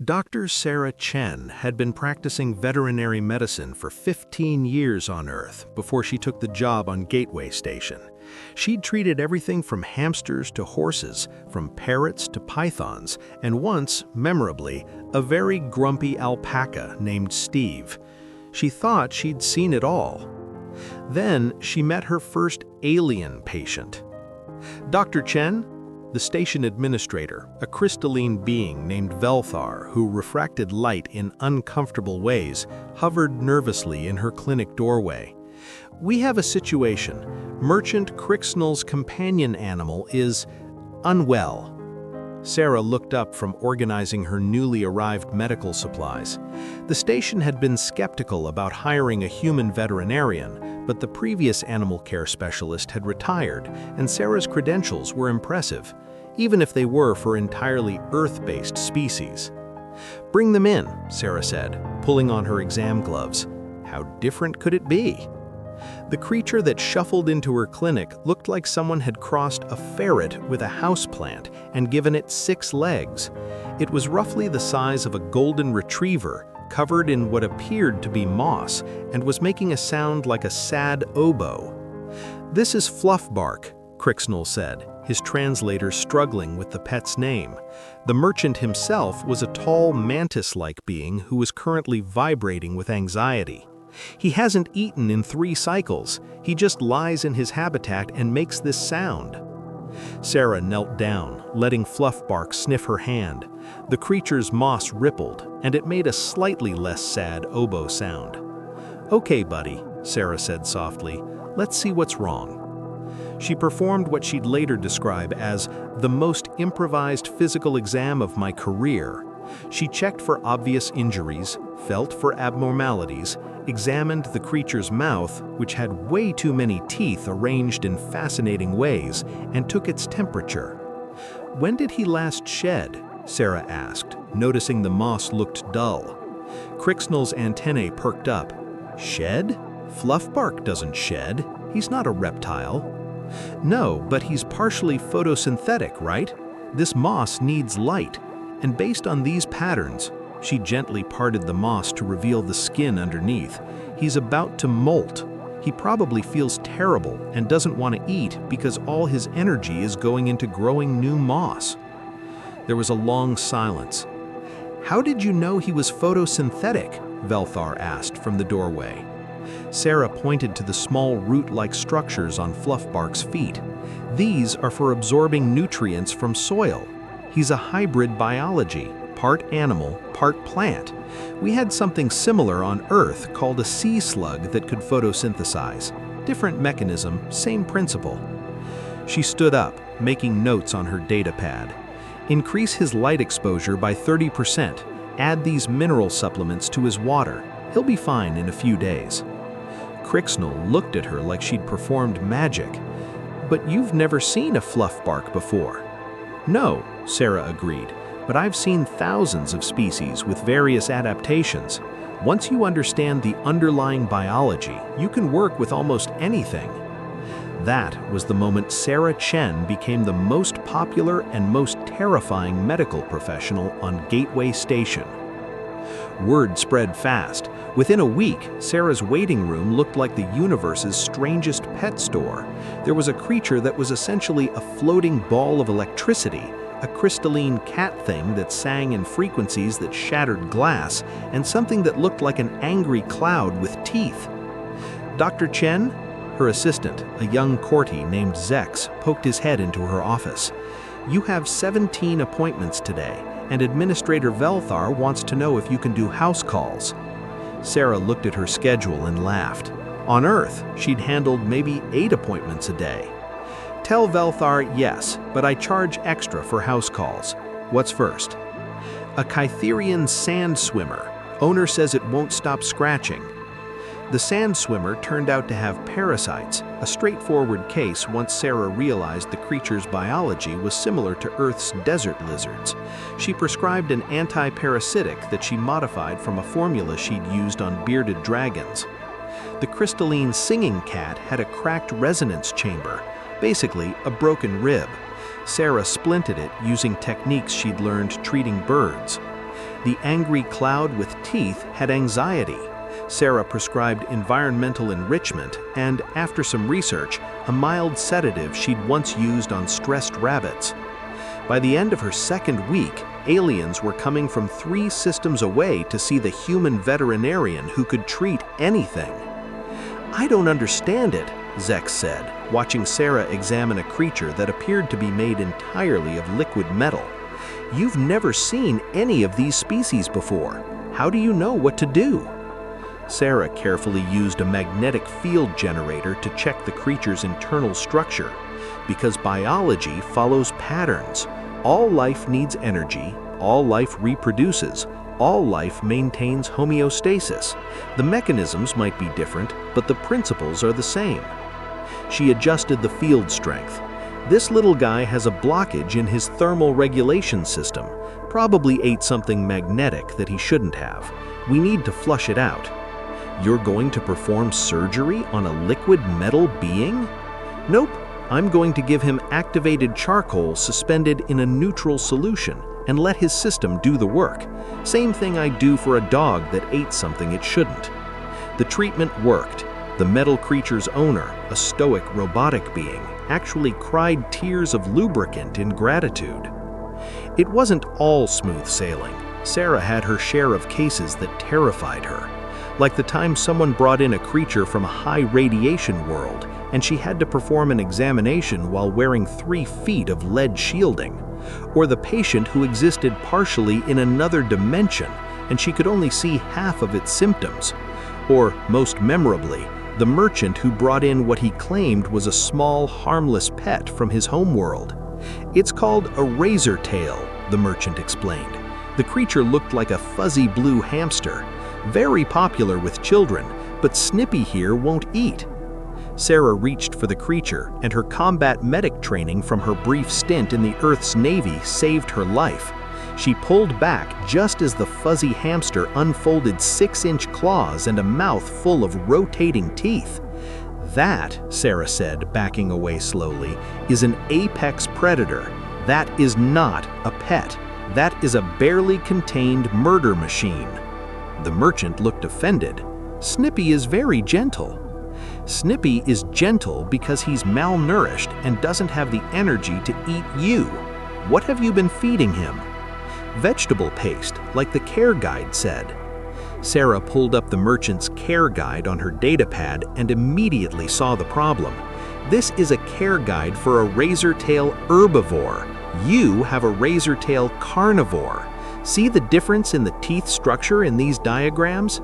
Dr. Sarah Chen had been practicing veterinary medicine for 15 years on Earth before she took the job on Gateway Station. She'd treated everything from hamsters to horses, from parrots to pythons, and once, memorably, a very grumpy alpaca named Steve. She thought she'd seen it all. Then she met her first alien patient. Dr. Chen, the station administrator, a crystalline being named Velthar who refracted light in uncomfortable ways, hovered nervously in her clinic doorway. "We have a situation. Merchant Crixnell's companion animal is unwell." Sarah looked up from organizing her newly arrived medical supplies. The station had been skeptical about hiring a human veterinarian, but the previous animal care specialist had retired, and Sarah's credentials were impressive, even if they were for entirely Earth-based species. "Bring them in," Sarah said, pulling on her exam gloves. How different could it be? The creature that shuffled into her clinic looked like someone had crossed a ferret with a houseplant and given it 6 legs. It was roughly the size of a golden retriever, covered in what appeared to be moss, and was making a sound like a sad oboe. "This is Fluffbark," Crixnell said, his translator struggling with the pet's name. The merchant himself was a tall, mantis-like being who was currently vibrating with anxiety. "He hasn't eaten in 3 cycles. He just lies in his habitat and makes this sound." Sarah knelt down, letting Fluffbark sniff her hand. The creature's moss rippled, and it made a slightly less sad oboe sound. "Okay, buddy," Sarah said softly. "Let's see what's wrong." She performed what she'd later describe as the most improvised physical exam of my career. She checked for obvious injuries, felt for abnormalities, examined the creature's mouth, which had way too many teeth arranged in fascinating ways, and took its temperature. "When did he last shed?" Sarah asked, noticing the moss looked dull. Crixnell's antennae perked up. "Shed? Fluffbark doesn't shed. He's not a reptile." "No, but he's partially photosynthetic, right? This moss needs light, and based on these patterns," she gently parted the moss to reveal the skin underneath, "he's about to molt. He probably feels terrible and doesn't want to eat because all his energy is going into growing new moss." There was a long silence. "How did you know he was photosynthetic?" Velthar asked from the doorway. Sarah pointed to the small root-like structures on Fluffbark's feet. "These are for absorbing nutrients from soil. He's a hybrid biology, part animal, part plant. We had something similar on Earth called a sea slug that could photosynthesize. Different mechanism, same principle." She stood up, making notes on her data pad. "Increase his light exposure by 30%. Add these mineral supplements to his water. He'll be fine in a few days." Crixnell looked at her like she'd performed magic. "But you've never seen a Fluffbark before." "No," Sarah agreed, "but I've seen thousands of species with various adaptations. Once you understand the underlying biology, you can work with almost anything." That was the moment Sarah Chen became the most popular and most terrifying medical professional on Gateway Station. Word spread fast. Within a week, Sarah's waiting room looked like the universe's strangest pet store. There was a creature that was essentially a floating ball of electricity, a crystalline cat thing that sang in frequencies that shattered glass, and something that looked like an angry cloud with teeth. "Dr. Chen?" Her assistant, a young courtier named Zex, poked his head into her office. "You have 17 appointments today, and Administrator Velthar wants to know if you can do house calls." Sarah looked at her schedule and laughed. On Earth, she'd handled maybe 8 appointments a day. "Tell Velthar yes, but I charge extra for house calls. What's first?" "A Kytherian sand swimmer. Owner says it won't stop scratching." The sand swimmer turned out to have parasites, a straightforward case once Sarah realized the creature's biology was similar to Earth's desert lizards. She prescribed an anti-parasitic that she modified from a formula she'd used on bearded dragons. The crystalline singing cat had a cracked resonance chamber, basically a broken rib. Sarah splinted it using techniques she'd learned treating birds. The angry cloud with teeth had anxiety. Sarah prescribed environmental enrichment and, after some research, a mild sedative she'd once used on stressed rabbits. By the end of her second week, aliens were coming from 3 systems away to see the human veterinarian who could treat anything. "I don't understand it," Zex said, watching Sarah examine a creature that appeared to be made entirely of liquid metal. "You've never seen any of these species before. How do you know what to do?" Sarah carefully used a magnetic field generator to check the creature's internal structure. Because biology follows patterns. All life needs energy, all life reproduces, all life maintains homeostasis. The mechanisms might be different, but the principles are the same. She adjusted the field strength. "This little guy has a blockage in his thermal regulation system. Probably ate something magnetic that he shouldn't have. We need to flush it out." "You're going to perform surgery on a liquid metal being?" "Nope. I'm going to give him activated charcoal suspended in a neutral solution and let his system do the work. Same thing I'd do for a dog that ate something it shouldn't." The treatment worked. The metal creature's owner, a stoic robotic being, actually cried tears of lubricant in gratitude. It wasn't all smooth sailing. Sarah had her share of cases that terrified her. Like the time someone brought in a creature from a high radiation world, and she had to perform an examination while wearing 3 feet of lead shielding. Or the patient who existed partially in another dimension, and she could only see half of its symptoms. Or, most memorably, the merchant who brought in what he claimed was a small, harmless pet from his homeworld. "It's called a razor tail," the merchant explained. The creature looked like a fuzzy blue hamster. "Very popular with children, but Snippy here won't eat." Sarah reached for the creature, and her combat medic training from her brief stint in the Earth's Navy saved her life. She pulled back just as the fuzzy hamster unfolded 6-inch claws and a mouth full of rotating teeth. "That," Sarah said, backing away slowly, "is an apex predator. That is not a pet. That is a barely contained murder machine." The merchant looked offended. "Snippy is very gentle." "Snippy is gentle because he's malnourished and doesn't have the energy to eat you. What have you been feeding him?" "Vegetable paste, like the care guide said." Sarah pulled up the merchant's care guide on her datapad and immediately saw the problem. "This is a care guide for a razor-tail herbivore. You have a razor-tail carnivore. See the difference in the teeth structure in these diagrams?"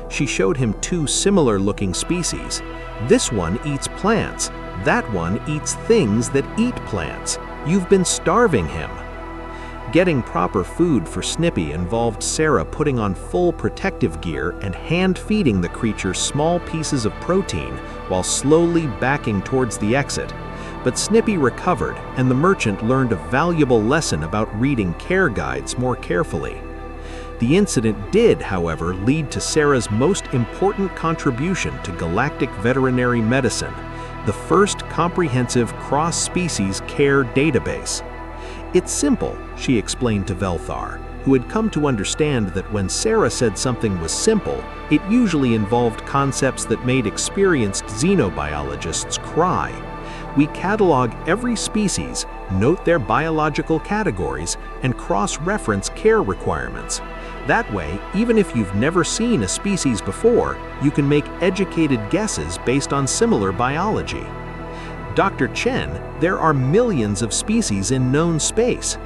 She showed him 2 similar-looking species. "This one eats plants. That one eats things that eat plants. You've been starving him." Getting proper food for Snippy involved Sarah putting on full protective gear and hand-feeding the creature small pieces of protein while slowly backing towards the exit. But Snippy recovered, and the merchant learned a valuable lesson about reading care guides more carefully. The incident did, however, lead to Sarah's most important contribution to galactic veterinary medicine, the first comprehensive cross-species care database. "It's simple," she explained to Velthar, who had come to understand that when Sarah said something was simple, it usually involved concepts that made experienced xenobiologists cry. "We catalog every species, note their biological categories, and cross-reference care requirements. That way, even if you've never seen a species before, you can make educated guesses based on similar biology." "Dr. Chen, there are millions of species in known space.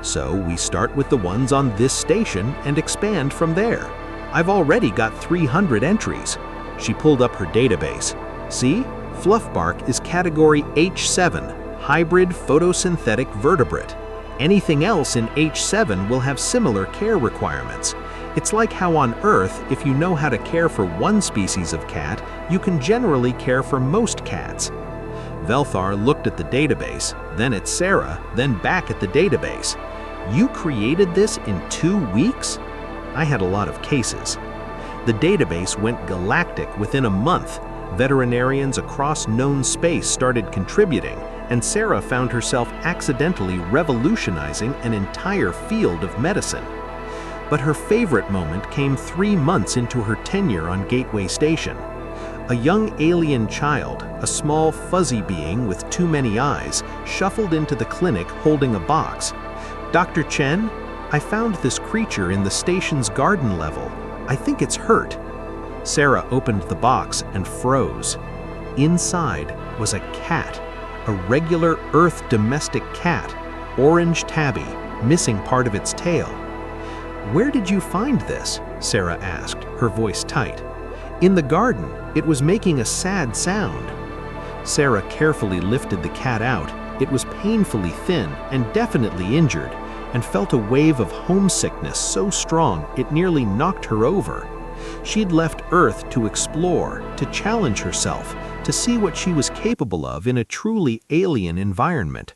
So we start with the ones on this station and expand from there. I've already got 300 entries." She pulled up her database. "See? Fluffbark is category H7, hybrid photosynthetic vertebrate. Anything else in H7 will have similar care requirements. It's like how on Earth, if you know how to care for one species of cat, you can generally care for most cats." Velthar looked at the database, then at Sarah, then back at the database. "You created this in 2 weeks?" I had a lot of cases. The database went galactic within a month. Veterinarians across known space started contributing, and Sarah found herself accidentally revolutionizing an entire field of medicine. But her favorite moment came 3 months into her tenure on Gateway Station. A young alien child, a small fuzzy being with too many eyes, shuffled into the clinic holding a box. "Dr. Chen, I found this creature in the station's garden level. I think it's hurt." Sarah opened the box and froze. Inside was a cat, a regular Earth domestic cat, orange tabby, missing part of its tail. "Where did you find this?" Sarah asked, her voice tight. "In the garden. It was making a sad sound." Sarah carefully lifted the cat out. It was painfully thin and definitely injured, and felt a wave of homesickness so strong it nearly knocked her over. She'd left Earth to explore, to challenge herself, to see what she was capable of in a truly alien environment.